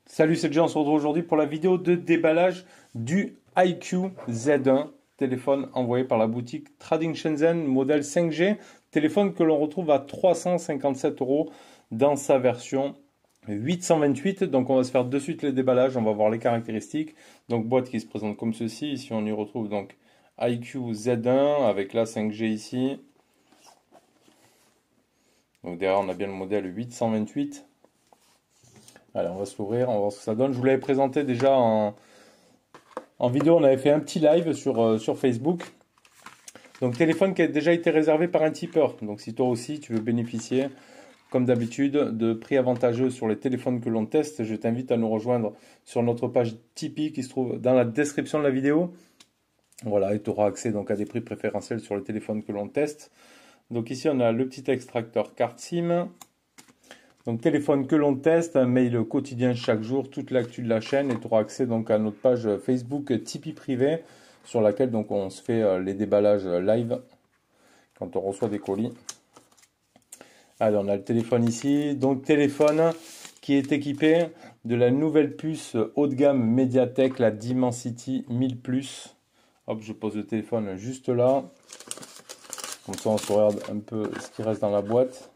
Salut, c'est Jean, on se retrouve aujourd'hui pour la vidéo de déballage du iQOO Z1, téléphone envoyé par la boutique Trading Shenzhen, modèle 5G, téléphone que l'on retrouve à 357 € dans sa version 828. Donc on va se faire de suite les déballages, on va voir les caractéristiques. Donc boîte qui se présente comme ceci, ici on y retrouve donc iQOO Z1 avec la 5G ici. Donc derrière on a bien le modèle 828. Allez, on va se l'ouvrir, on va voir ce que ça donne. Je vous l'avais présenté déjà en vidéo, on avait fait un petit live sur Facebook. Donc téléphone qui a déjà été réservé par un tipeur. Donc si toi aussi tu veux bénéficier, comme d'habitude, de prix avantageux sur les téléphones que l'on teste, je t'invite à nous rejoindre sur notre page Tipeee qui se trouve dans la description de la vidéo. Voilà, et tu auras accès donc à des prix préférentiels sur les téléphones que l'on teste. Donc ici on a le petit extracteur carte SIM. Donc téléphone que l'on teste, un mail quotidien chaque jour, toute l'actu de la chaîne, et tu auras accès donc à notre page Facebook Tipeee privé sur laquelle donc on se fait les déballages live quand on reçoit des colis. Allez, on a le téléphone ici, donc téléphone qui est équipé de la nouvelle puce haut de gamme Mediatek, la Dimensity 1000 Plus. Hop, je pose le téléphone juste là, comme ça on se regarde un peu ce qui reste dans la boîte.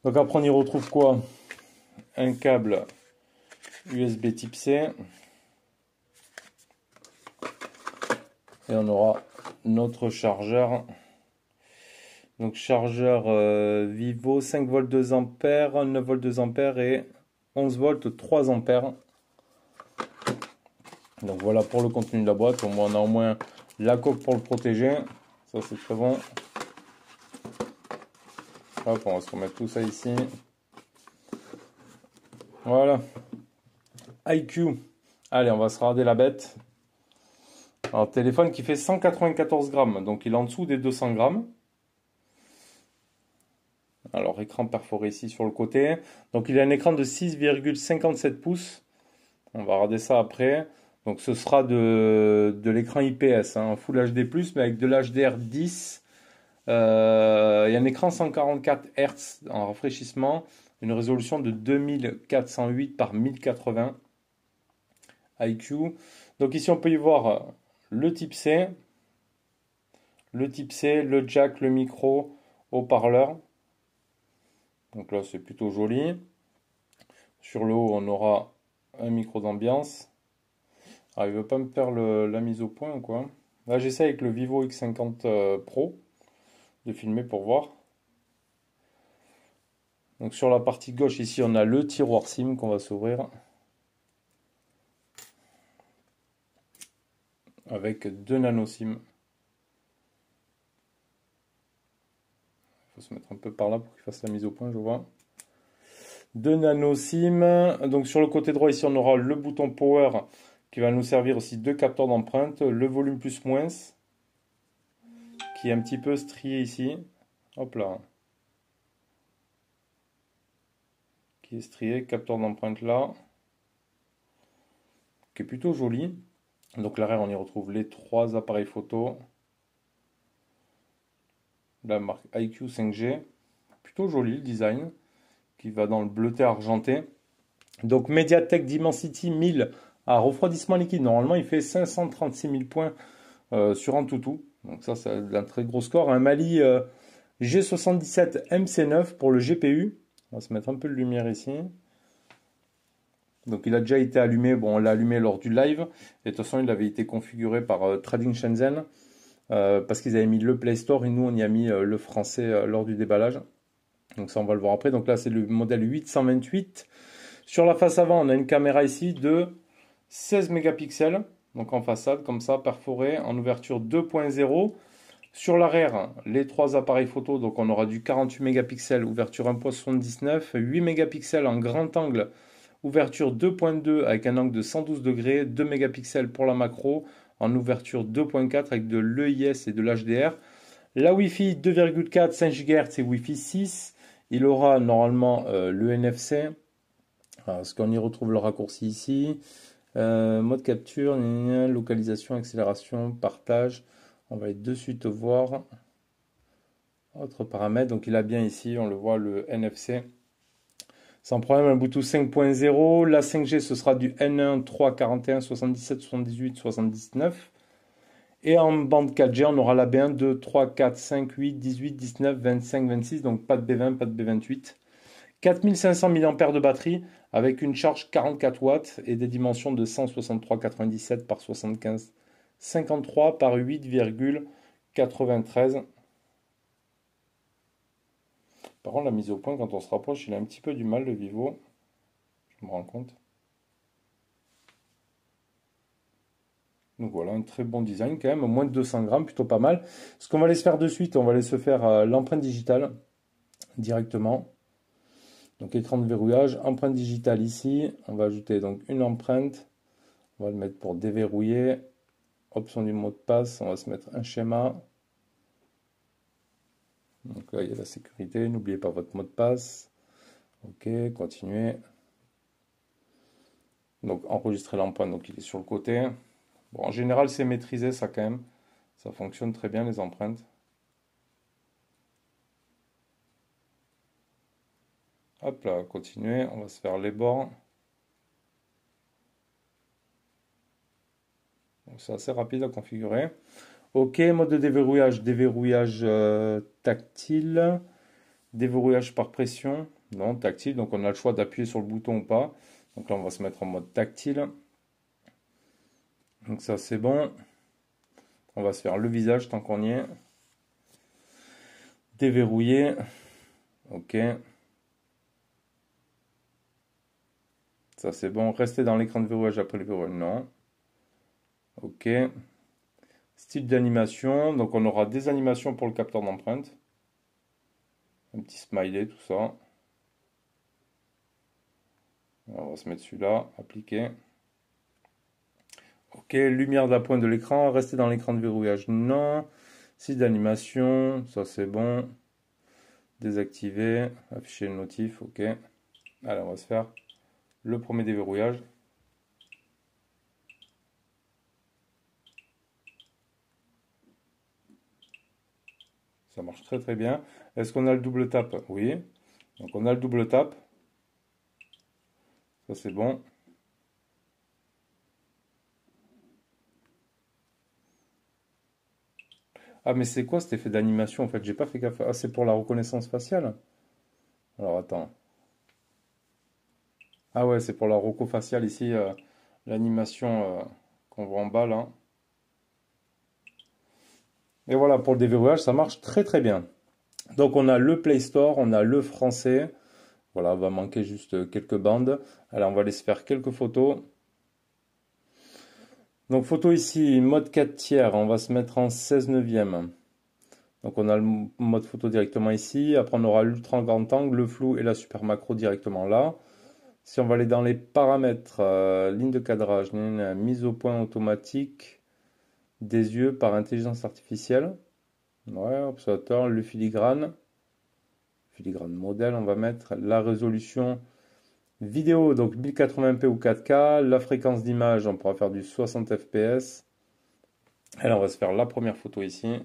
Donc après on y retrouve quoi? Un câble USB type C. Et on aura notre chargeur. Donc chargeur Vivo 5 volts 2 ampères, 9 volts 2 ampères et 11 volts 3 ampères. Donc voilà pour le contenu de la boîte. On a au moins la coque pour le protéger. Ça c'est très bon. Hop, on va se remettre tout ça ici. Voilà. iQOO. Allez, on va se regarder la bête. Alors, téléphone qui fait 194 grammes. Donc, il est en dessous des 200 grammes. Alors, écran perforé ici sur le côté. Donc, il a un écran de 6,57 pouces. On va regarder ça après. Donc, ce sera de l'écran IPS, hein, Full HD+, mais avec de l'HDR10. Il y a un écran 144 Hz en rafraîchissement, une résolution de 2408 par 1080 iQOO. Donc ici on peut y voir le type C, le jack, le micro, haut-parleur. Donc là c'est plutôt joli. Sur le haut on aura un micro d'ambiance. Ah, il veut pas me faire la mise au point ou quoi. Là j'essaie avec le Vivo X50 Pro de filmer pour voir. Donc sur la partie gauche ici on a le tiroir SIM qu'on va s'ouvrir avec 2 nano SIM. Il faut se mettre un peu par là pour qu'il fasse la mise au point, je vois. 2 nano SIM. Donc sur le côté droit ici on aura le bouton power qui va nous servir aussi de capteur d'empreinte, le volume plus moins qui est un petit peu strié ici. Hop là. Qui est strié, capteur d'empreinte là. Qui est plutôt joli. Donc l'arrière on y retrouve les 3 appareils photo. La marque iQOO 5G. Plutôt joli le design. Qui va dans le bleuté argenté. Donc Mediatek Dimensity 1000 à refroidissement liquide. Normalement il fait 536 000 points sur Antutu. Donc ça c'est un très gros score. Un Mali G77 MC9 pour le GPU. On va se mettre un peu de lumière ici. Donc il a déjà été allumé. Bon, on l'a allumé lors du live. Et de toute façon il avait été configuré par Trading Shenzhen. Parce qu'ils avaient mis le Play Store et nous on y a mis le français lors du déballage. Donc ça on va le voir après. Donc là c'est le modèle 828. Sur la face avant on a une caméra ici de 16 mégapixels. Donc en façade comme ça, perforé, en ouverture 2.0. Sur l'arrière, les 3 appareils photo, donc on aura du 48 mégapixels, ouverture 1.79, 8 mégapixels en grand angle, ouverture 2.2 avec un angle de 112 degrés, 2 mégapixels pour la macro, en ouverture 2.4 avec de l'EIS et de l'HDR. La Wi-Fi 2,4, 5 GHz et Wi-Fi 6. Il aura normalement le NFC. Est-ce qu'on y retrouve le raccourci ici? Mode capture, localisation, accélération, partage. On va de suite voir autre paramètre. Donc il a bien ici, on le voit, le NFC. Sans problème, un Bluetooth 5.0. La 5G, ce sera du N1, 3, 41, 77, 78, 79. Et en bande 4G, on aura la B1, 2, 3, 4, 5, 8, 18, 19, 25, 26. Donc pas de B20, pas de B28. 4500 mAh de batterie avec une charge 44 watts et des dimensions de 163,97 par 75,53 par 8,93. Par contre, la mise au point, quand on se rapproche, il a un petit peu du mal, le Vivo. Je me rends compte. Donc voilà, un très bon design quand même, moins de 200 grammes, plutôt pas mal. Ce qu'on va aller se faire de suite, on va aller se faire l'empreinte digitale directement. Donc écran de verrouillage, empreinte digitale ici. On va ajouter donc une empreinte. On va le mettre pour déverrouiller. Option du mot de passe, on va se mettre un schéma. Donc là, il y a la sécurité. N'oubliez pas votre mot de passe. Ok, continuez. Donc enregistrer l'empreinte, donc il est sur le côté. Bon, en général, c'est maîtrisé ça quand même. Ça fonctionne très bien les empreintes. Hop là, continuez. On va se faire les bords. C'est assez rapide à configurer. Ok, mode de déverrouillage. Déverrouillage tactile. Déverrouillage par pression. Non, tactile. Donc on a le choix d'appuyer sur le bouton ou pas. Donc là, on va se mettre en mode tactile. Donc ça, c'est bon. On va se faire le visage tant qu'on y est. Déverrouiller. Ok. Ça, c'est bon. Rester dans l'écran de verrouillage après le verrouillage. Non. Ok. Style d'animation. Donc on aura des animations pour le capteur d'empreinte. Un petit smiley, tout ça. On va se mettre celui-là. Appliquer. Ok. Lumière d'appoint de l'écran. Rester dans l'écran de verrouillage. Non. Style d'animation. Ça, c'est bon. Désactiver. Afficher le notif. Ok. Allez, on va se faire le premier déverrouillage. Ça marche très très bien. Est-ce qu'on a le double tap? Oui. Donc on a le double tap. Ça c'est bon. Ah mais c'est quoi cet effet d'animation en fait? J'ai pas fait gaffe. Ah c'est pour la reconnaissance faciale? Alors attends. Ah ouais c'est pour la reco faciale ici. L'animation qu'on voit en bas là. Et voilà pour le déverrouillage ça marche très très bien. Donc on a le Play Store, on a le français. Voilà, va manquer juste quelques bandes. Alors on va aller se faire quelques photos. Donc photo ici, mode 4 tiers, on va se mettre en 16 neuvième. Donc on a le mode photo directement ici. Après on aura l'ultra grand angle, le flou et la super macro directement là. Si on va aller dans les paramètres, ligne de cadrage, mise au point automatique des yeux par intelligence artificielle. Ouais, observateur, le filigrane. Filigrane modèle, on va mettre la résolution vidéo, donc 1080p ou 4K. La fréquence d'image, on pourra faire du 60 fps. Alors on va se faire la première photo ici.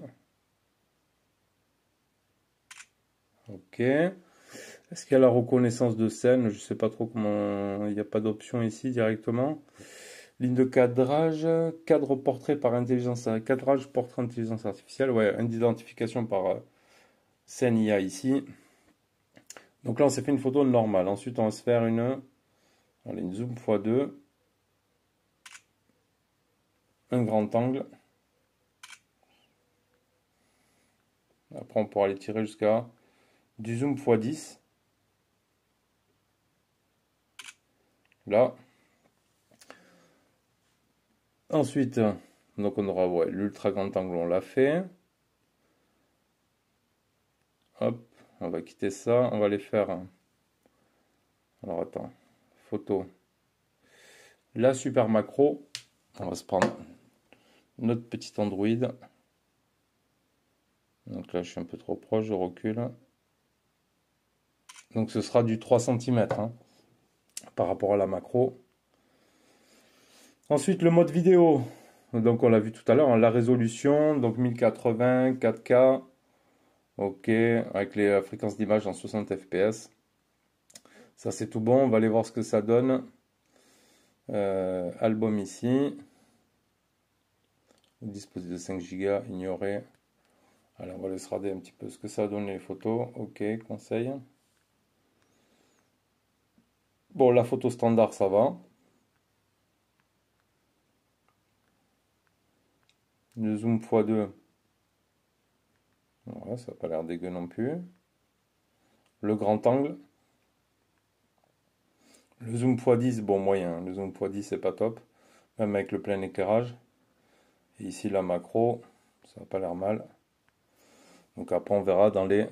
Ok. Est-ce qu'il y a la reconnaissance de scène? Je ne sais pas trop comment. Il n'y a pas d'option ici directement. Ligne de cadrage, cadre portrait par intelligence, cadrage portrait intelligence artificielle. Ouais, une identification par scène IA ici. Donc là, on s'est fait une photo normale. Ensuite, on va se faire une zoom x2, un grand angle. Après, on pourra aller tirer jusqu'à du zoom x10. Là. Ensuite, donc on aura l'ultra grand angle, on l'a fait. Hop, on va quitter ça. On va aller faire. Alors attends, photo. La super macro. On va se prendre notre petit Android. Donc là, je suis un peu trop proche, je recule. Donc ce sera du 3 cm par rapport à la macro. Ensuite, le mode vidéo. Donc on l'a vu tout à l'heure, hein, la résolution, donc 1080, 4K, ok, avec les fréquences d'image en 60 fps. Ça c'est tout bon, on va aller voir ce que ça donne. Album ici. Disposé de 5 Go, ignorer. Allez, on va laisser regarder un petit peu ce que ça donne les photos. Ok, conseil. Bon, la photo standard, ça va. Le zoom x2. Ouais, ça n'a pas l'air dégueu non plus. Le grand angle. Le zoom x10, bon, moyen. Le zoom x10, c'est pas top. Même avec le plein éclairage. Et ici, la macro. Ça n'a pas l'air mal. Donc après, on verra dans les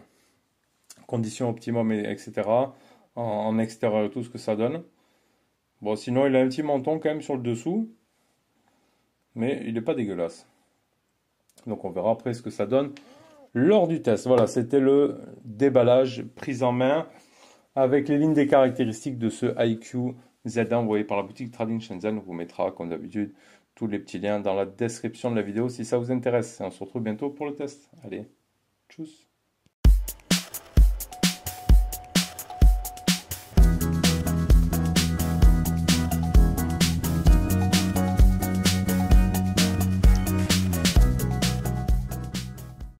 conditions optimum, etc. En extérieur et tout ce que ça donne. Bon, sinon, il a un petit menton quand même sur le dessous. Mais il n'est pas dégueulasse. Donc on verra après ce que ça donne lors du test. Voilà, c'était le déballage prise en main avec les lignes des caractéristiques de ce iQOO Z1. Vous voyez par la boutique Trading Shenzhen. On vous mettra comme d'habitude tous les petits liens dans la description de la vidéo si ça vous intéresse. Et on se retrouve bientôt pour le test. Allez, tchuss!